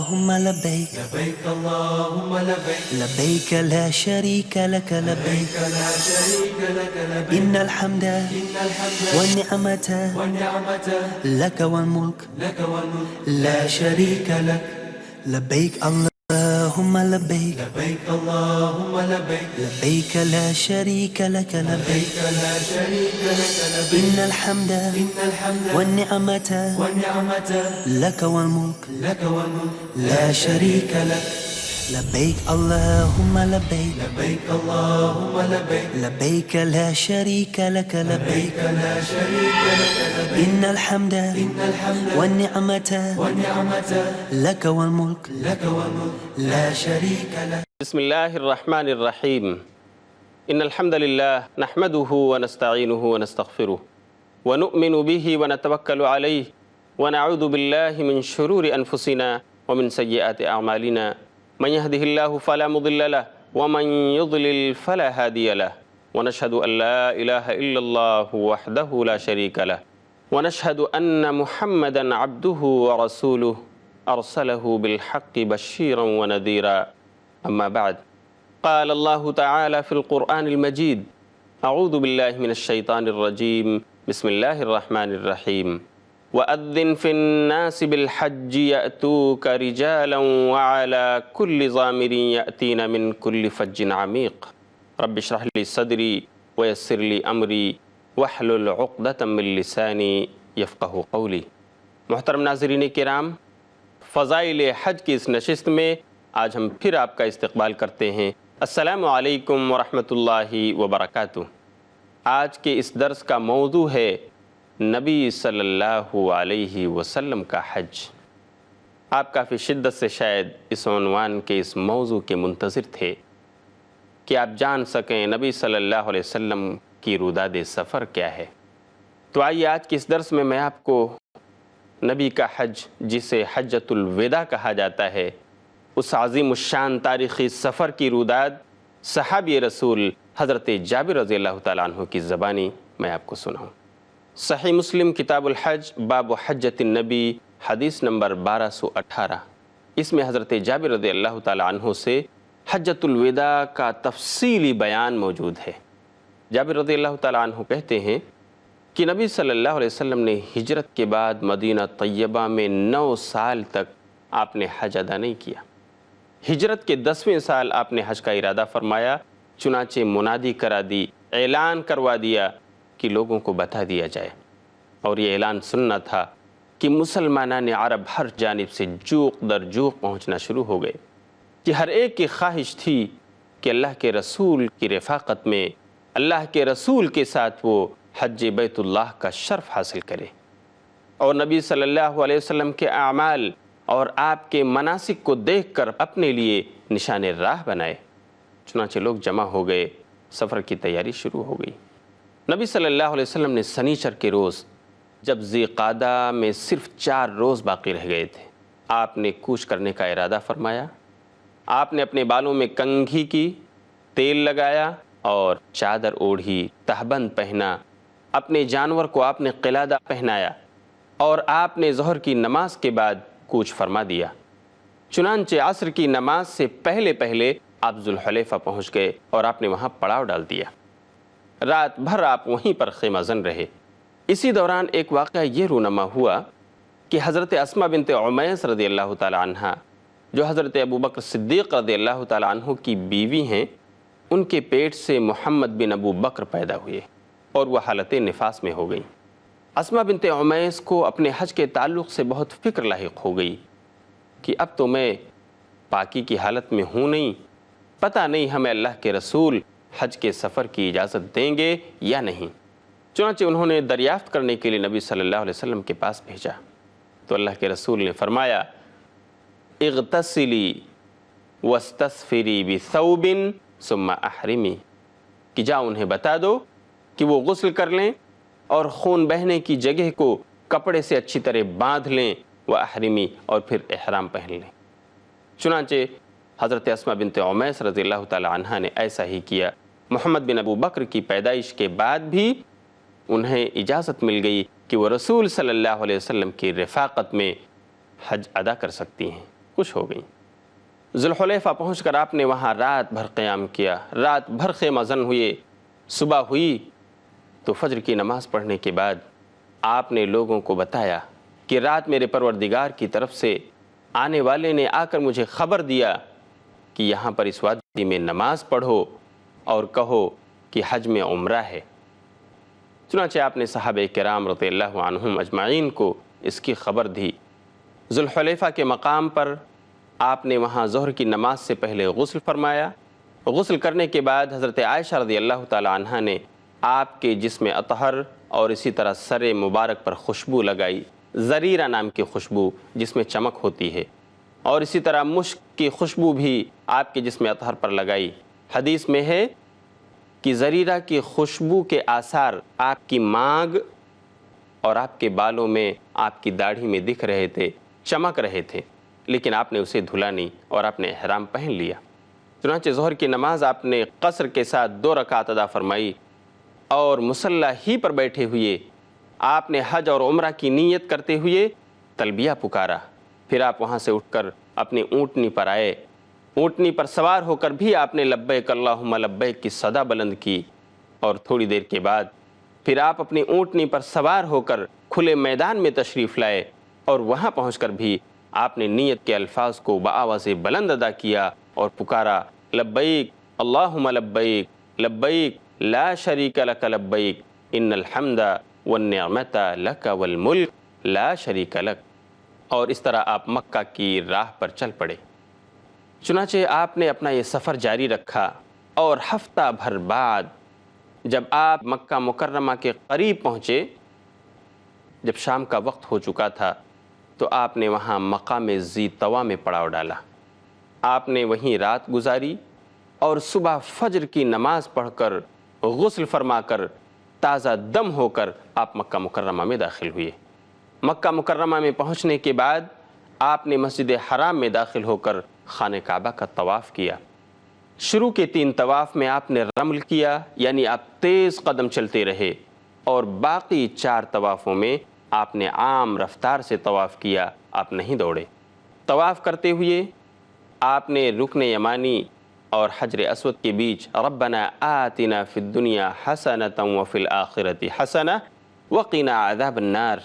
اللهم لبيك لبيك اللهم لبيك لبيك لا شريك لك لبيك لا شريك لك لبيك إن الحمد والنعمة والنعمة لك والملك لك والملك لا شريك لك لبيك اللهم لبيك لبيك اللهم لبيك لبيك لا شريك لك لبيك لا شريك لك لبيك إن الحمد والنعمة والنعمة لك والملك لك والملك لا شريك لك لبيك اللهم لبيك لبيك اللهم لبيك لبيك لا شريك لك لبيك لا شريك لك لبيك إن الحمد والنعمة والنعمة لك والملك لك والملك لا شريك لك. بسم الله الرحمن الرحيم إن الحمد لله نحمده ونستعينه ونستغفره ونؤمن به ونتوكل عليه ونعوذ بالله من شرور أنفسنا ومن سيئات أعمالنا من يهده الله فلا مضل له ومن يضلل فلا هادي له ونشهد أن لا إله إلا الله وحده لا شريك له ونشهد أن محمدا عبده ورسوله أرسله بالحق بشيرا ونذيرا أما بعد قال الله تعالى في القرآن المجيد أعوذ بالله من الشيطان الرجيم بسم الله الرحمن الرحيم وأذن في الناس بالحج يأتوك رجالا وعلى كل ضامر يأتين من كل فج عميق رب اشرح لي صدري ويسر لي أمري واحلل عقدة من لساني يفقه قولي. محترم ناظرین کرام، فضائل حج کی اس نشست میں آج ہم پھر آپ کا استقبال کرتے ہیں۔ السلام علیکم ورحمۃ اللہ وبرکاتہ۔ آج کے اس درس کا موضوع ہے نبی صلی اللہ علیہ وسلم کا حج۔ آپ کافی شدت سے شاید اس عنوان کے اس موضوع کے منتظر تھے کہ آپ جان سکیں نبی صلی اللہ علیہ وسلم کی روداد سفر کیا ہے۔ تو آئیے آج کے اس درس میں آپ کو نبی کا حج، جسے حجۃ الوداع کہا جاتا ہے، اس عظیم الشان تاریخی سفر کی روداد صحابی رسول حضرت جابر رضی اللہ تعالیٰ عنہ کی زبانی میں آپ کو سناؤں۔ صحیح مسلم کتاب الحج باب حجۃ النبی حدیث نمبر 1218، اس میں حضرت جابر رضی اللہ تعالیٰ عنہ سے حجۃ الوداع کا تفصیلی بیان موجود ہے۔ جابر رضی اللہ تعالیٰ عنہ کہتے ہیں کہ نبی صلی اللہ علیہ وسلم نے ہجرت کے بعد مدینہ طیبہ میں 9 سال تک آپ نے حج ادا نہیں کیا۔ ہجرت کے 10ویں سال آپ نے حج کا ارادہ فرمایا، چنانچہ منادی کرا دی، اعلان کروا دیا کہ لوگوں کو بتا دیا جائے، اور یہ اعلان سننا تھا کہ مسلمانان عرب ہر جانب سے جوق در جوق پہنچنا شروع ہو گئے، کہ ہر ایک کی خواہش تھی کہ اللہ کے رسول کی رفاقت میں اللہ کے رسول کے ساتھ وہ حج بیت اللہ کا شرف حاصل کرے، اور نبی صلی اللہ علیہ وسلم کے اعمال اور آپ کے مناسک کو دیکھ کر اپنے لیے نشان راہ بنائے۔ چنانچہ لوگ جمع ہو گئے، سفر کی تیاری شروع ہو گئی۔ نبی صلی اللہ علیہ وسلم نے سنیچر کے روز، جب ذی قعدہ میں صرف 4 روز باقی رہ گئے تھے، آپ نے کوچ کرنے کا ارادہ فرمایا۔ آپ نے اپنے بالوں میں کنگھی کی، تیل لگایا اور چادر اوڑھی، تہبند پہنا، اپنے جانور کو آپ نے قلادہ پہنایا، اور آپ نے ظہر کی نماز کے بعد کوچ فرما دیا۔ چنانچہ عصر کی نماز سے پہلے پہلے آپ ذوالحلیفہ پہنچ گئے اور آپ نے وہاں پڑاؤ ڈال دیا۔ رات بھر آپ وہیں پر خیمہ زن رہے۔ اسی دوران ایک واقعہ یہ رونما ہوا کہ حضرت اسماء بنت عمیس رضی اللہ تعالی عنہ، جو حضرت ابوبکر صدیق رضی اللہ تعالی عنہ کی بیوی ہیں، ان کے پیٹ سے محمد بن ابوبکر پیدا ہوئے اور وہ حالت نفاس میں ہو گئی۔ اسماء بنت عمیس کو اپنے حج کے تعلق سے بہت فکر لاحق ہو گئی کہ اب تو میں پاکی کی حالت میں ہوں نہیں، پتہ نہیں ہمیں اللہ کے رسول حج کے سفر کی اجازت دیں گے یا نہیں۔ چنانچہ انہوں نے دریافت کرنے کے لیے نبی صلی اللہ علیہ وسلم کے پاس بھیجا، تو اللہ کے رسول نے فرمایا، اغتسلی واستسفری بثوب ثم احرمی، کہ جاؤ انہیں بتا دو کہ وہ غسل کر لیں اور خون بہنے کی جگہ کو کپڑے سے اچھی طرح باندھ لیں، واحرمی، اور پھر احرام پہن لیں۔ چنانچہ حضرت اسماء بنت عمیس رضی اللہ تعالی عنہ نے ایسا ہی کیا۔ محمد بن ابوبکر کی پیدائش کے بعد بھی انہیں اجازت مل گئی کہ وہ رسول صلی اللہ علیہ وسلم کی رفاقت میں حج ادا کر سکتی ہیں۔ کچھ ہو گئیں۔ ذوالحلیفہ پہنچ کر آپ نے وہاں رات بھر قیام کیا، رات بھر خیمہ زن ہوئے۔ صبح ہوئی تو فجر کی نماز پڑھنے کے بعد آپ نے لوگوں کو بتایا کہ رات میرے پروردگار کی طرف سے آنے والے نے آ کر مجھے خبر دیا کہ یہاں پر اس وادی میں نماز پڑھو اور کہو کہ حج میں عمرہ ہے۔ چنانچہ آپ نے صحابہ کرام رضی اللہ عنہم اجمعین کو اس کی خبر دی۔ ذوالحلیفہ کے مقام پر آپ نے وہاں ظہر کی نماز سے پہلے غسل فرمایا۔ غسل کرنے کے بعد حضرت عائشہ رضی اللہ تعالی عنہا نے آپ کے جسم اطہر اور اسی طرح سر مبارک پر خوشبو لگائی، زریرہ نام کی خوشبو جس میں چمک ہوتی ہے، اور اسی طرح مشک کی خوشبو بھی آپ کے جسم اطہر پر لگائی۔ حدیث میں ہے کہ زریرہ کی خوشبو کے آثار آپ کی مانگ اور آپ کے بالوں میں، آپ کی داڑھی میں دکھ رہے تھے، چمک رہے تھے، لیکن آپ نے اسے دھلا نہیں اور آپ نے احرام پہن لیا۔ چنانچہ ظہر کی نماز آپ نے قصر کے ساتھ 2 رکعت ادا فرمائی اور مصلی ہی پر بیٹھے ہوئے آپ نے حج اور عمرہ کی نیت کرتے ہوئے تلبیہ پکارا۔ پھر آپ وہاں سے اٹھ کر اپنی اونٹنی پر آئے، اونٹنی پر سوار ہو کر بھی آپ نے لبیک اللہم لبیک کی صدا بلند کی، اور تھوڑی دیر کے بعد پھر آپ اپنی اونٹنی پر سوار ہو کر کھلے میدان میں تشریف لائے، اور وہاں پہنچ کر بھی آپ نے نیت کے الفاظ کو بآواز بلند ادا کیا اور پکارا، لبیک اللہم لبیک لبیک لا شریک لک لبیک ان الحمد والنعمت لک والملک لا شریک لک۔ اور اس طرح آپ مکہ کی راہ پر چل پڑے۔ چنانچہ آپ نے اپنا یہ سفر جاری رکھا، اور ہفتہ بھر بعد جب آپ مکہ مکرمہ کے قریب پہنچے، جب شام کا وقت ہو چکا تھا، تو آپ نے وہاں مقام ذی طویٰ میں پڑاؤ ڈالا۔ آپ نے وہیں رات گزاری اور صبح فجر کی نماز پڑھ کر غسل فرما کر تازہ دم ہو کر آپ مکہ مکرمہ میں داخل ہوئے۔ مکہ مکرمہ میں پہنچنے کے بعد آپ نے مسجد حرام میں داخل ہو کر خانہ کعبہ کا طواف کیا۔ شروع کے 3 طواف میں آپ نے رمل کیا، یعنی آپ تیز قدم چلتے رہے، اور باقی 4 طوافوں میں آپ نے عام رفتار سے طواف کیا، آپ نہیں دوڑے۔ طواف کرتے ہوئے آپ نے رکن یمانی اور حجر اسود کے بیچ ربنا آتنا فی الدنیا حسنۃ وفی الآخرۃ حسنہ وقنا عذاب النار،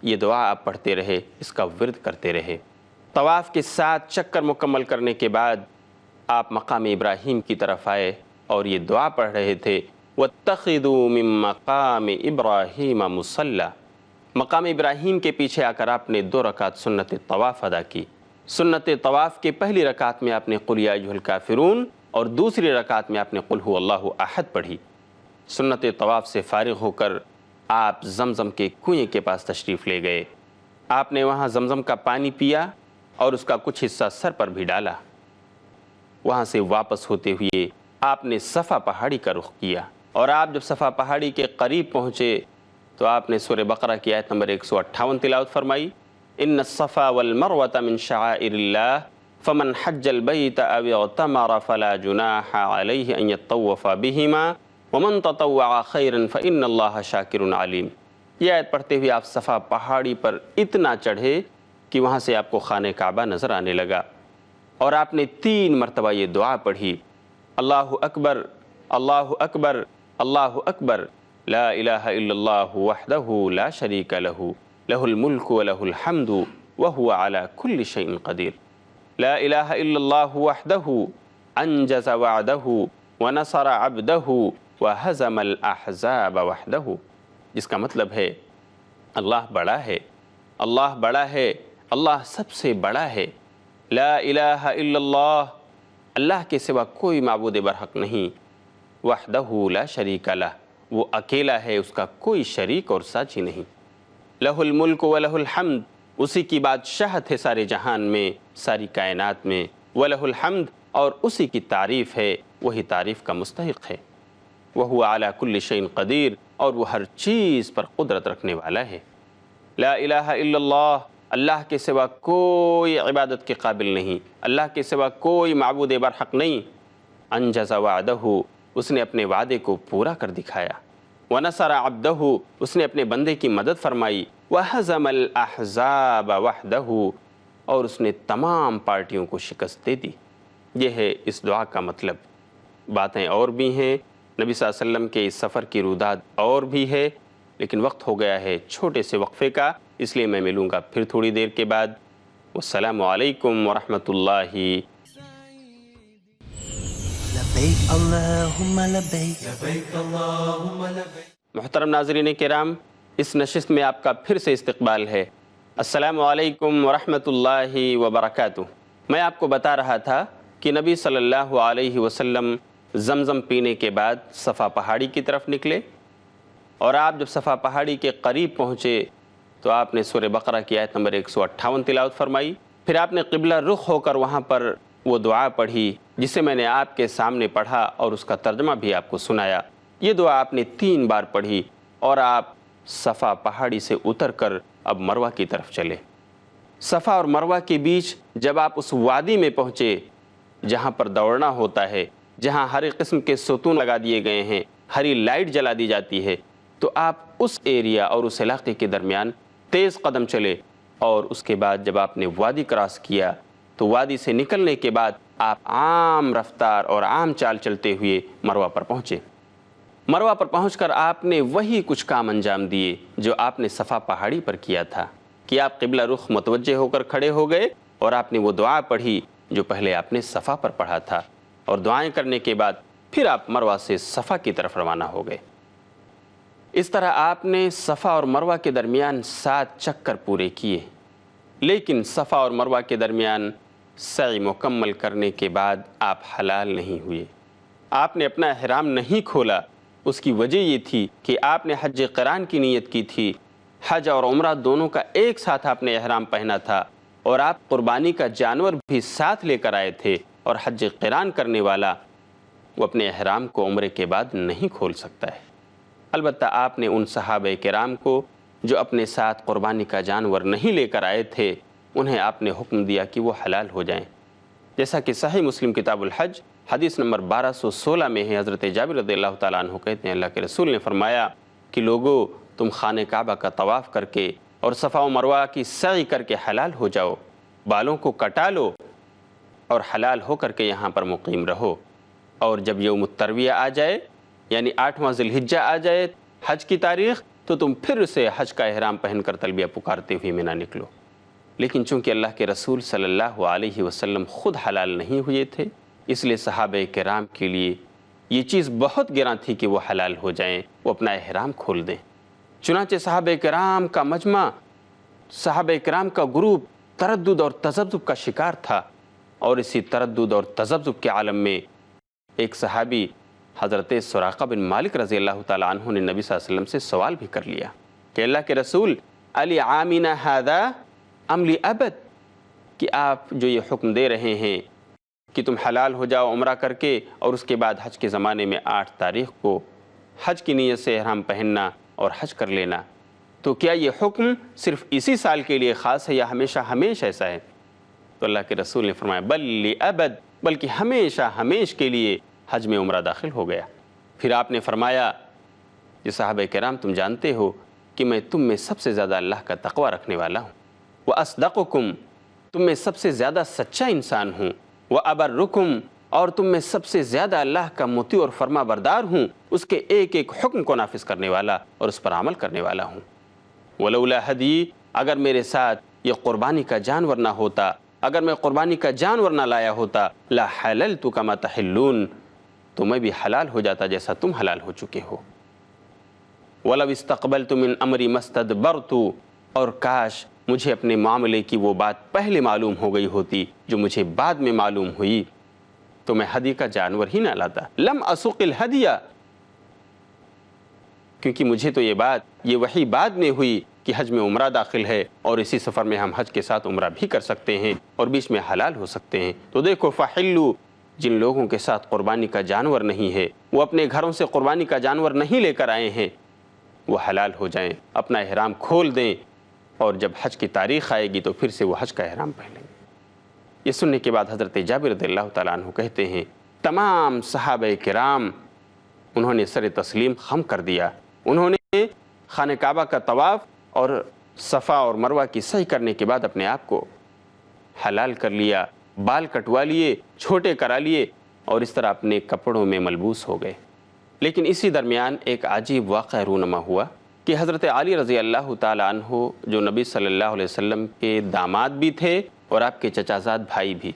یہ دعا آپ پڑھتے رہے، اس کا ورد کرتے رہے۔ طواف کے 7 چکر مکمل کرنے کے بعد آپ مقام ابراہیم کی طرف آئے اور یہ دعا پڑھ رہے تھے، واتخذوا من مقام ابراہیم مصلی۔ مقام ابراہیم کے پیچھے آ کر آپ نے 2 رکعت سنت طواف ادا کی۔ سنت طواف کے پہلی رکعت میں آپ نے قل یا ایھا الکافرون اور دوسری رکعت میں آپ نے قل ھو اللہ احد پڑھی۔ سنت طواف سے فارغ ہو کر آپ زمزم کے کنویں کے پاس تشریف لے گئے۔ آپ نے وہاں زمزم کا پانی پیا اور اس کا کچھ حصہ سر پر بھی ڈالا۔ وہاں سے واپس ہوتے ہوئے آپ نے صفا پہاڑی کا رخ کیا، اور آپ جب صفا پہاڑی کے قریب پہنچے تو آپ نے سورہ بقرہ کی آیت نمبر 158 تلاوت فرمائی، ان الصفا والمروۃ من شعائر اللہ فمن حج البیت او اعتمر فلا جناح علیہ ان یطوف بہما ومن تطوع خیرا فان اللہ شاکر علیم۔ یہ آیت پڑھتے ہوئے آپ صفا پہاڑی پر اتنا چڑھے کہ وہاں سے آپ کو خانہ کعبہ نظر آنے لگا، اور آپ نے 3 مرتبہ یہ دعا پڑھی، اللہ اکبر اللہ اکبر اللہ اکبر لا الہ الا اللہ وحدہ لا شریک لہ لہ الملک ولہ الحمد وہو علی کل شیء قدیر، لا الہ الا اللہ وحدہ انجز وعدہ ونصر عبدہ وہزم الاحزاب وحدہ، جس کا مطلب ہے اللہ بڑا ہے، اللہ بڑا ہے، اللہ سب سے بڑا ہے، لا الہ الا اللہ، اللہ کے سوا کوئی معبود برحق نہیں، وحدہ لا شریک لہ، وہ اکیلا ہے، اس کا کوئی شریک اور ساتھی نہیں، لہ الملک ولہ الحمد، اسی کی بادشاہت ہے سارے جہان میں، ساری کائنات میں، ولہ الحمد، اور اسی کی تعریف ہے، وہی تعریف کا مستحق ہے، وہو علی کل شیء قدیر، اور وہ ہر چیز پر قدرت رکھنے والا ہے، لا الہ الا اللہ، اللہ کے سوا کوئی عبادت کے قابل نہیں، اللہ کے سوا کوئی معبود برحق نہیں، انجز وعدہ، اس نے اپنے وعدے کو پورا کر دکھایا، ونصر عبدہ، اس نے اپنے بندے کی مدد فرمائی، وہزم الاحزاب وحدہ، اور اس نے تمام پارٹیوں کو شکست دے دی۔ یہ ہے اس دعا کا مطلب۔ باتیں اور بھی ہیں، نبی صلی اللہ علیہ وسلم کے اس سفر کی روداد اور بھی ہے، لیکن وقت ہو گیا ہے چھوٹے سے وقفے کا، اس لیے میں ملوں گا پھر تھوڑی دیر کے بعد۔ والسلام علیکم ورحمۃ اللہ۔ لبيك اللهم لبيك لبيك اللهم لبيك۔ محترم ناظرین کرام، اس نشست میں آپ کا پھر سے استقبال ہے۔ السلام علیکم ورحمۃ اللہ وبرکاتہ۔ میں آپ کو بتا رہا تھا کہ نبی صلی اللہ علیہ وسلم زمزم پینے کے بعد صفا پہاڑی کی طرف نکلے، اور آپ جب صفا پہاڑی کے قریب پہنچے تو آپ نے سورہ بقرہ کی آیت نمبر 158 تلاوت فرمائی۔ پھر آپ نے قبلہ رخ ہو کر وہاں پر وہ دعا پڑھی جسے میں نے آپ کے سامنے پڑھا اور اس کا ترجمہ بھی آپ کو سنایا۔ یہ دعا آپ نے 3 بار پڑھی اور آپ صفا پہاڑی سے اتر کر اب مروہ کی طرف چلے۔ صفا اور مروہ کے بیچ جب آپ اس وادی میں پہنچے جہاں پر دوڑنا ہوتا ہے، جہاں ہر ایک قسم کے ستون لگا دیے گئے ہیں، ہری لائٹ جلا دی جاتی ہے، تو آپ اس ایریا اور اس علاقے کے درمیان تیز قدم چلے، اور اس کے بعد جب آپ نے وادی کراس کیا تو وادی سے نکلنے کے بعد آپ عام رفتار اور عام چال چلتے ہوئے مروہ پر پہنچے۔ مروہ پر پہنچ کر آپ نے وہی کچھ کام انجام دیے جو آپ نے صفا پہاڑی پر کیا تھا، کہ آپ قبلہ رخ متوجہ ہو کر کھڑے ہو گئے اور آپ نے وہ دعا پڑھی جو پہلے آپ نے صفا پر پڑھا تھا، اور دعائیں کرنے کے بعد پھر آپ مروہ سے صفا کی طرف روانہ ہو گئے۔ اس طرح آپ نے صفا اور مروہ کے درمیان 7 چکر پورے کیے، لیکن صفا اور مروہ کے درمیان سعی مکمل کرنے کے بعد آپ حلال نہیں ہوئے۔ آپ نے اپنا احرام نہیں کھولا۔ اس کی وجہ یہ تھی کہ آپ نے حج قران کی نیت کی تھی۔ حج اور عمرہ دونوں کا ایک ساتھ آپ نے احرام پہنا تھا، اور آپ قربانی کا جانور بھی ساتھ لے کر آئے تھے، اور حج قران کرنے والا وہ اپنے احرام کو عمرے کے بعد نہیں کھول سکتا ہے۔ البتہ آپ نے ان صحابہ کرام کو جو اپنے ساتھ قربانی کا جانور نہیں لے کر آئے تھے، انہیں آپ نے حکم دیا کہ وہ حلال ہو جائیں، جیسا کہ صحیح مسلم کتاب الحج حدیث نمبر 1216 میں ہے۔ حضرت جابر رضی اللہ تعالیٰ عنہ کہتے ہیں، اللہ کے رسول نے فرمایا کہ لوگو، تم خانہ کعبہ کا طواف کر کے اور صفا و مروہ کی سعی کر کے حلال ہو جاؤ، بالوں کو کٹا لو اور حلال ہو کر کے یہاں پر مقیم رہو، اور جب یوم الترویہ آ جائے، یعنی 8واں ذی الحجہ آ جائے حج کی تاریخ، تو تم پھر سے حج کا احرام پہن کر تلبیہ پکارتے ہوئے منی نکلو۔ لیکن چونکہ اللہ کے رسول صلی اللہ علیہ وسلم خود حلال نہیں ہوئے تھے، اس لیے صحابہ کرام کے لیے یہ چیز بہت گراں تھی کہ وہ حلال ہو جائیں، وہ اپنا احرام کھول دیں۔ چنانچہ صحابہ کرام کا مجمع، صحابہ کرام کا گروپ تردد اور تذبذب کا شکار تھا، اور اسی تردد اور تذبذب کے عالم میں ایک صحابی حضرت سراقہ بن مالک رضی اللہ تعالیٰ عنہ نے نبی صلی اللہ علیہ وسلم سے سوال بھی کر لیا کہ اللہ کے رسول، علی عامنا ھذا ام لابد، کہ آپ جو یہ حکم دے رہے ہیں کہ تم حلال ہو جاؤ عمرہ کر کے، اور اس کے بعد حج کے زمانے میں 8 تاریخ کو حج کی نیت سے احرام پہننا اور حج کر لینا، تو کیا یہ حکم صرف اسی سال کے لیے خاص ہے یا ہمیشہ ہمیشہ ایسا ہے؟ تو اللہ کے رسول نے فرمایا بل لابد، بلکہ ہمیشہ ہمیش کے لیے حج میں عمرہ داخل ہو گیا۔ پھر آپ نے فرمایا کہ صحابہ کرام، تم جانتے ہو کہ میں تم میں سب سے زیادہ اللہ کا تقوی رکھنے والا ہوں، وَأَصْدَقُكُمْ، تم میں سب سے زیادہ سچا انسان ہوں، وَأَبَرُّكُمْ، اور تم میں سب سے زیادہ اللہ کا مطیع اور فرما بردار ہوں، اس کے ایک ایک حکم کو نافذ کرنے والا اور اس پر عمل کرنے والا ہوں۔ وَلَوْلَا ہدی، اگر میرے ساتھ یہ قربانی کا جانور نہ ہوتا، اگر میں قربانی کا جانور نہ لایا ہوتا، لَحَلَلْتُ كَمَا تَحِلُّونَ، تو میں بھی حلال ہو جاتا جیسا تم حلال ہو چکے ہو۔ وَلَوْ اسْتَقْبَلْتُ مِنْ أَمْرِ مَا اسْتَدْبَرْتُ، اور کاش مجھے اپنے معاملے کی وہ بات پہلے معلوم ہو گئی ہوتی جو مجھے بعد میں معلوم ہوئی، تو میں ہدی کا جانور ہی نہ لاتا۔ لم اسق الہدیہ، کیونکہ مجھے تو یہ وحی بعد میں ہوئی کہ حج میں عمرہ داخل ہے، اور اسی سفر میں ہم حج کے ساتھ عمرہ بھی کر سکتے ہیں اور بیچ میں حلال ہو سکتے ہیں۔ تو دیکھو، فحلو، جن لوگوں کے ساتھ قربانی کا جانور نہیں ہے، وہ اپنے گھروں سے قربانی کا جانور نہیں لے کر آئے ہیں، وہ حلال ہو جائیں، اپنا احرام کھول دیں، اور جب حج کی تاریخ آئے گی تو پھر سے وہ حج کا احرام پہنیں گے۔ یہ سننے کے بعد حضرت جابر رضی اللہ تعالیٰ عنہ کہتے ہیں، تمام صحابہ کرام انہوں نے سر تسلیم خم کر دیا، انہوں نے خانہ کعبہ کا طواف اور صفا اور مروہ کی سعی کرنے کے بعد اپنے آپ کو حلال کر لیا، بال کٹوا لیے، چھوٹے کرا لیے اور اس طرح اپنے کپڑوں میں ملبوس ہو گئے۔ لیکن اسی درمیان ایک عجیب واقعہ رونما ہوا کہ حضرت علی رضی اللہ تعالیٰ عنہ جو نبی صلی اللہ علیہ وسلم کے داماد بھی تھے اور آپ کے چچا زاد بھائی بھی،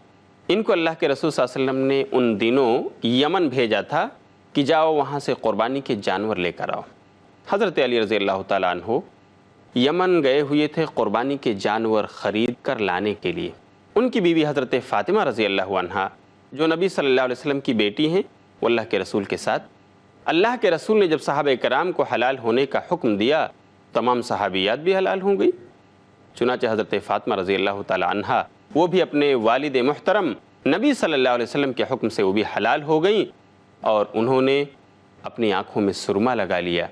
ان کو اللہ کے رسول صلی اللہ علیہ وسلم نے ان دنوں یمن بھیجا تھا کہ جاؤ وہاں سے قربانی کے جانور لے کر آؤ۔ حضرت علی رضی اللہ تعالیٰ عنہ یمن گئے ہوئے تھے قربانی کے جانور خرید کر لانے کے لیے۔ ان کی بیوی حضرت فاطمہ رضی اللہ عنہا جو نبی صلی اللہ علیہ وسلم کی بیٹی ہیں، وہ اللہ کے رسول کے ساتھ، اللہ کے رسول نے جب صحابہ کرام کو حلال ہونے کا حکم دیا، تمام صحابیات بھی حلال ہوں گئی۔ چنانچہ حضرت فاطمہ رضی اللہ تعالی عنہا وہ بھی اپنے والد محترم نبی صلی اللہ علیہ وسلم کے حکم سے وہ بھی حلال ہو گئیں، اور انہوں نے اپنی آنکھوں میں سرما لگا لیا،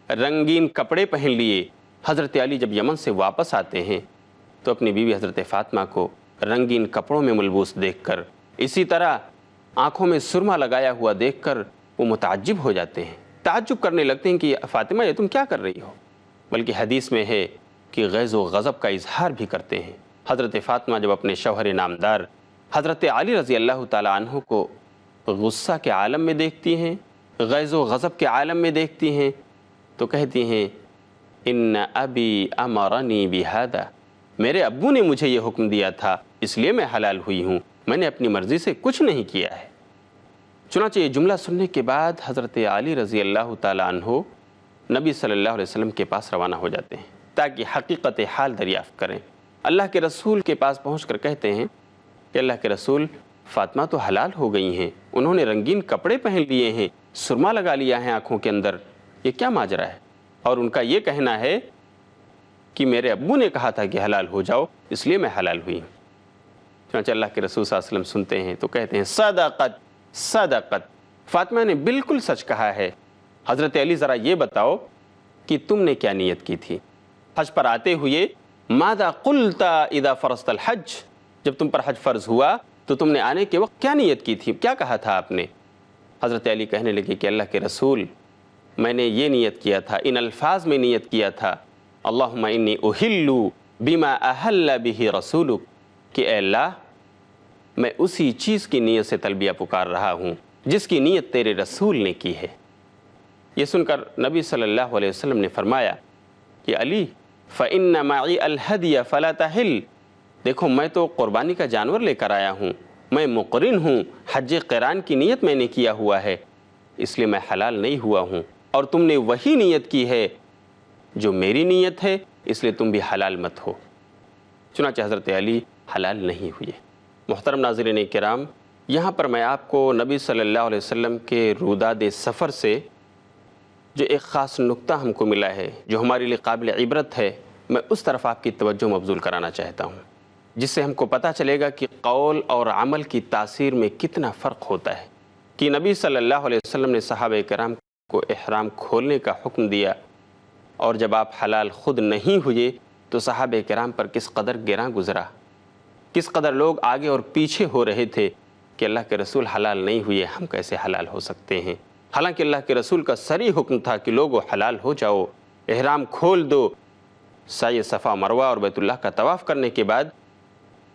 رنگین کپڑے پہن لیے۔ حضرت علی جب یمن سے واپس آتے ہیں تو اپنی بیوی حضرت فاطمہ کو رنگین کپڑوں میں ملبوس دیکھ کر، اسی طرح آنکھوں میں سرما لگایا ہوا دیکھ کر وہ متعجب ہو جاتے ہیں، تعجب کرنے لگتے ہیں کہ فاطمہ یہ تم کیا کر رہی ہو؟ بلکہ حدیث میں ہے کہ غیظ و غضب کا اظہار بھی کرتے ہیں۔ حضرت فاطمہ جب اپنے شوہر نامدار حضرت علی رضی اللہ تعالیٰ عنہ کو غصہ کے عالم میں دیکھتی ہیں، غیظ و غضب کے عالم میں دیکھتی ہیں، تو کہتی ہیں ان ابی امرنی بہذا، میرے ابو نے مجھے یہ حکم دیا تھا اس لیے میں حلال ہوئی ہوں، میں نے اپنی مرضی سے کچھ نہیں کیا ہے۔ چنانچہ یہ جملہ سننے کے بعد حضرت علی رضی اللہ تعالیٰ عنہ نبی صلی اللہ علیہ وسلم کے پاس روانہ ہو جاتے ہیں تاکہ حقیقت حال دریافت کریں۔ اللہ کے رسول کے پاس پہنچ کر کہتے ہیں کہ اللہ کے رسول، فاطمہ تو حلال ہو گئی ہیں، انہوں نے رنگین کپڑے پہن لیے ہیں، سرما لگا لیا ہے آنکھوں کے اندر، یہ کیا ماجرا ہے؟ اور ان کا یہ کہنا ہے کہ میرے ابو نے کہا تھا کہ حلال ہو جاؤ اس لیے میں حلال ہوئی ہوں۔ چنانچہ اللہ کے رسول صلی اللہ علیہ وسلم سنتے ہیں تو کہتے ہیں صدقت صدقت، فاطمہ نے بالکل سچ کہا ہے۔ حضرت علی ذرا یہ بتاؤ کہ تم نے کیا نیت کی تھی حج پر آتے ہوئے؟ ماذا قلت اذا فرضت الحج، جب تم پر حج فرض ہوا تو تم نے آنے کے وقت کیا نیت کی تھی، کیا کہا تھا آپ نے؟ حضرت علی کہنے لگے کہ اللہ کے رسول، میں نے یہ نیت کیا تھا، ان الفاظ میں نیت کیا تھا، اللہم انی احل بما احل بہ رسولک، کہ اے اللہ میں اسی چیز کی نیت سے تلبیہ پکار رہا ہوں جس کی نیت تیرے رسول نے کی ہے۔ یہ سن کر نبی صلی اللہ علیہ وسلم نے فرمایا کہ علی فإن معی الہدی فلا تحل، دیکھو میں تو قربانی کا جانور لے کر آیا ہوں، میں مقرن ہوں، حج قران کی نیت میں نے کیا ہوا ہے، اس لیے میں حلال نہیں ہوا ہوں، اور تم نے وہی نیت کی ہے جو میری نیت ہے، اس لیے تم بھی حلال مت ہو۔ چنانچہ حضرت علی حلال نہیں ہوئے۔ محترم ناظرین کرام، یہاں پر میں آپ کو نبی صلی اللہ علیہ وسلم کے روداد سفر سے جو ایک خاص نقطہ ہم کو ملا ہے جو ہمارے لیے قابل عبرت ہے، میں اس طرف آپ کی توجہ مبذول کرانا چاہتا ہوں، جس سے ہم کو پتہ چلے گا کہ قول اور عمل کی تاثیر میں کتنا فرق ہوتا ہے۔ کہ نبی صلی اللہ علیہ وسلم نے صحابہ کرام کو احرام کھولنے کا حکم دیا، اور جب آپ حلال خود نہیں ہوئے تو صحابہ کرام پر کس قدر گراں گزرا، کس قدر لوگ آگے اور پیچھے ہو رہے تھے کہ اللہ کے رسول حلال نہیں ہوئے، ہم کیسے حلال ہو سکتے ہیں؟ حالانکہ اللہ کے رسول کا صریح حکم تھا کہ لوگو حلال ہو جاؤ، احرام کھول دو، سعی صفا مروہ اور بیت اللہ کا طواف کرنے کے بعد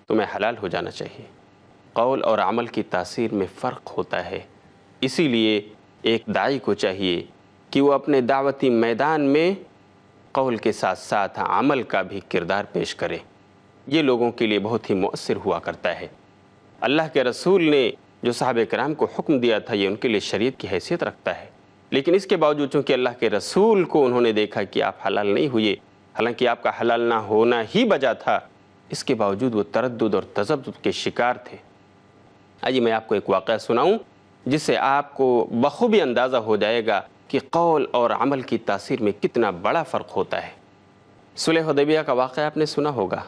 تمہیں حلال ہو جانا چاہیے۔ قول اور عمل کی تاثیر میں فرق ہوتا ہے، اسی لیے ایک داعی کو چاہیے کہ وہ اپنے دعوتی میدان میں قول کے ساتھ ساتھ عمل کا بھی کردار پیش کرے، یہ لوگوں کے لیے بہت ہی مؤثر ہوا کرتا ہے۔ اللہ کے رسول نے جو صحابہ کرام کو حکم دیا تھا یہ ان کے لیے شریعت کی حیثیت رکھتا ہے، لیکن اس کے باوجود چونکہ اللہ کے رسول کو انہوں نے دیکھا کہ آپ حلال نہیں ہوئے، حالانکہ آپ کا حلال نہ ہونا ہی بجا تھا، اس کے باوجود وہ تردد اور تذبذب کے شکار تھے۔ آئیے میں آپ کو ایک واقعہ سناؤں جس سے آپ کو بخوبی اندازہ ہو جائے گا کہ قول اور عمل کی تاثیر میں کتنا بڑا فرق ہوتا ہے۔ صلح حدیبیہ کا واقعہ آپ نے سنا ہوگا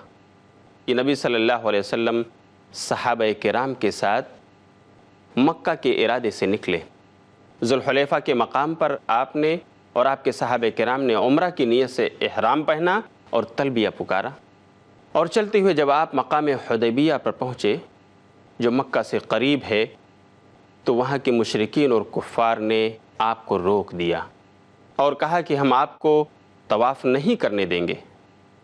کہ نبی صلی اللہ علیہ وسلم صحابہ کرام کے ساتھ مکہ کے ارادے سے نکلے، ذوالحلیفہ کے مقام پر آپ نے اور آپ کے صحابہ کرام نے عمرہ کی نیت سے احرام پہنا اور تلبیہ پکارا، اور چلتے ہوئے جب آپ مقام حدیبیہ پر پہنچے جو مکہ سے قریب ہے تو وہاں کے مشرکین اور کفار نے آپ کو روک دیا اور کہا کہ ہم آپ کو طواف نہیں کرنے دیں گے۔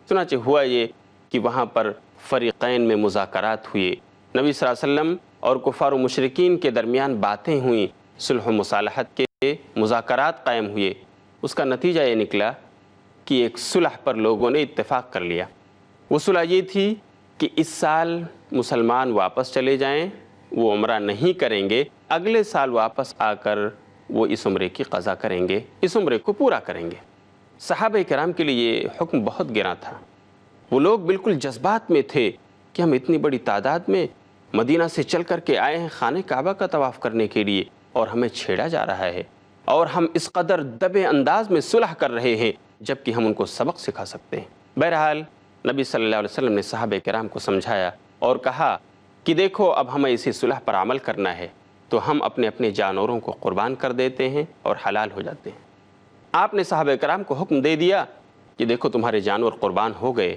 چنانچہ ہوا یہ کہ وہاں پر فریقین میں مذاکرات ہوئے، نبی صلی اللہ علیہ وسلم اور کفار و مشرکین کے درمیان باتیں ہوئیں، صلح و مصالحت کے مذاکرات قائم ہوئے، اس کا نتیجہ یہ نکلا کہ ایک صلح پر لوگوں نے اتفاق کر لیا۔ وہ صلح یہ تھی کہ اس سال مسلمان واپس چلے جائیں، وہ عمرہ نہیں کریں گے، اگلے سال واپس آ کر وہ اس عمرے کی قضا کریں گے، اس عمرے کو پورا کریں گے۔ صحابہ کرام کے لیے یہ حکم بہت گراں تھا۔ وہ لوگ بالکل جذبات میں تھے کہ ہم اتنی بڑی تعداد میں مدینہ سے چل کر کے آئے ہیں خانہ کعبہ کا طواف کرنے کے لیے، اور ہمیں چھیڑا جا رہا ہے، اور ہم اس قدر دبے انداز میں صلح کر رہے ہیں جبکہ ہم ان کو سبق سکھا سکتے ہیں۔ بہرحال نبی صلی اللہ علیہ وسلم نے صحابہ کرام کو سمجھایا اور کہا کہ دیکھو اب ہمیں اسی صلح پر عمل کرنا ہے، تو ہم اپنے اپنے جانوروں کو قربان کر دیتے ہیں اور حلال ہو جاتے ہیں۔ آپ نے صحابہ کرام کو حکم دے دیا کہ دیکھو تمہارے جانور قربان ہو گئے،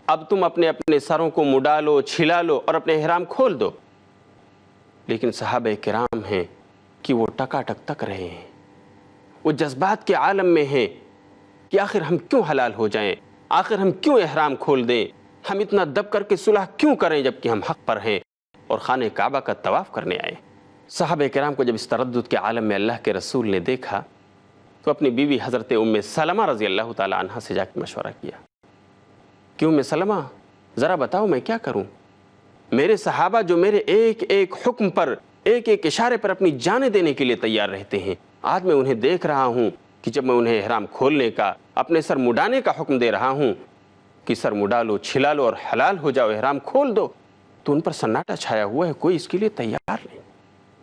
اب تم اپنے اپنے سروں کو مڈا لو، چھلا لو اور اپنے احرام کھول دو۔ لیکن صحابہ کرام ہیں کہ وہ ٹکا ٹک تک رہے ہیں، وہ جذبات کے عالم میں ہیں کہ آخر ہم کیوں حلال ہو جائیں، آخر ہم کیوں احرام کھول دیں، ہم اتنا دب کر کے صلح کیوں کریں جبکہ ہم حق پر ہیں اور خانہ کعبہ کا طواف کرنے آئے۔ صحابہ کرام کو جب اس تردد کے عالم میں اللہ کے رسول نے دیکھا تو اپنی بیوی حضرت ام سلمہ رضی اللہ تعالی عنہ سے جا کے مشورہ کیا کہ ام سلمہ ذرا بتاؤ میں کیا کروں، میرے صحابہ جو میرے ایک ایک حکم پر، ایک ایک اشارے پر اپنی جانیں دینے کے لیے تیار رہتے ہیں، آج میں انہیں دیکھ رہا ہوں کہ جب میں انہیں احرام کھولنے کا، اپنے سر مڈانے کا حکم دے رہا ہوں کہ سر مڈا لو، چھلا لو اور حلال ہو جاؤ، احرام کھول دو، تو ان پر سناٹا چھایا ہوا ہے، کوئی اس کے لیے تیار نہیں۔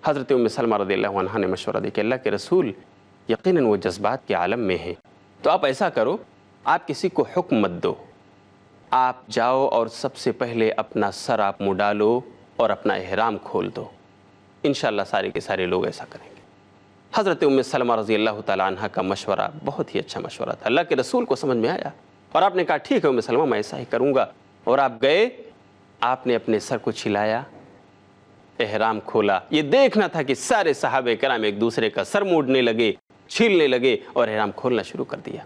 حضرت ام سلمہ رضی اللہ عنہ نے مشورہ دیا کہ اللہ کے رسول یقیناً وہ جذبات کے عالم میں ہیں، تو آپ ایسا کرو، آپ کسی کو حکم مت دو، آپ جاؤ اور سب سے پہلے اپنا سر آپ مڈا لو اور اپنا احرام کھول دو، انشاءاللہ سارے کے سارے لوگ ایسا کریں گے۔ حضرت ام سلمہ رضی اللہ تعالی عنہ کا مشورہ بہت ہی اچھا مشورہ تھا، اللہ کے رسول کو سمجھ میں آیا اور آپ نے کہا ٹھیک ہے ام سلمہ میں ایسا ہی کروں گا، اور آپ گئے، آپ نے اپنے سر کو چھلایا، احرام کھولا۔ یہ دیکھنا تھا کہ سارے صحابہ کرام ایک دوسرے کا سر موڑنے لگے، چھیلنے لگے اور احرام کھولنا شروع کر دیا۔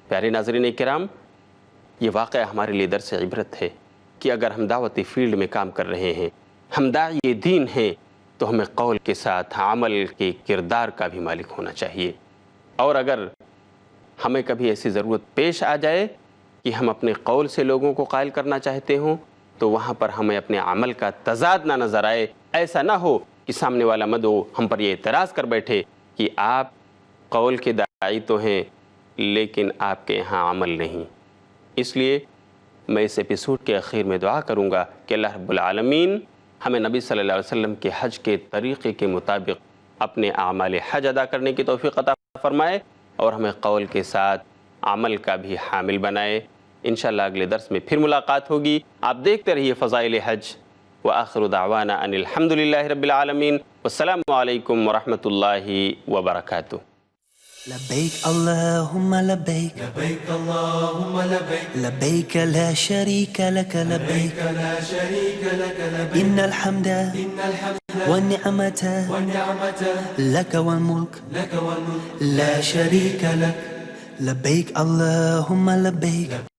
پیارے ناظرین کرام، یہ واقعہ ہمارے لیے درس عبرت ہے کہ اگر ہم دعوتی فیلڈ میں کام کر رہے ہیں، ہم داعی دین ہیں، تو ہمیں قول کے ساتھ عمل کے کردار کا بھی مالک ہونا چاہیے، اور اگر ہمیں کبھی ایسی ضرورت پیش آ جائے کہ ہم اپنے قول سے لوگوں کو قائل کرنا چاہتے ہوں، تو وہاں پر ہمیں اپنے عمل کا تضاد نہ نظر آئے، ایسا نہ ہو کہ سامنے والا مدعو ہم پر یہ اعتراض کر بیٹھے کہ آپ قول کے داعی تو ہیں لیکن آپ کے یہاں عمل نہیں۔ اس لیے میں اس ایپیسوڈ کے اخیر میں دعا کروں گا کہ اللہ رب العالمین ہمیں نبی صلی اللہ علیہ وسلم کے حج کے طریقے کے مطابق اپنے اعمال حج ادا کرنے کی توفیق عطا فرمائے، اور ہمیں قول کے ساتھ عمل کا بھی حامل بنائے۔ انشاءاللہ اگلے درس میں پھر ملاقات ہوگی۔ آپ دیکھتے رہیے فضائل حج۔ وآخر دعوانا ان الحمدللہ رب العالمین، والسلام علیکم ورحمۃ اللہ وبرکاتہ۔ لبيك اللهم لبيك لبيك اللهم لبيك لبيك لا شريك لك لبيك لا شريك لك لبيك إن الحمد والنعمة والنعمة لك والملك لك والملك لا شريك لك لبيك اللهم لبيك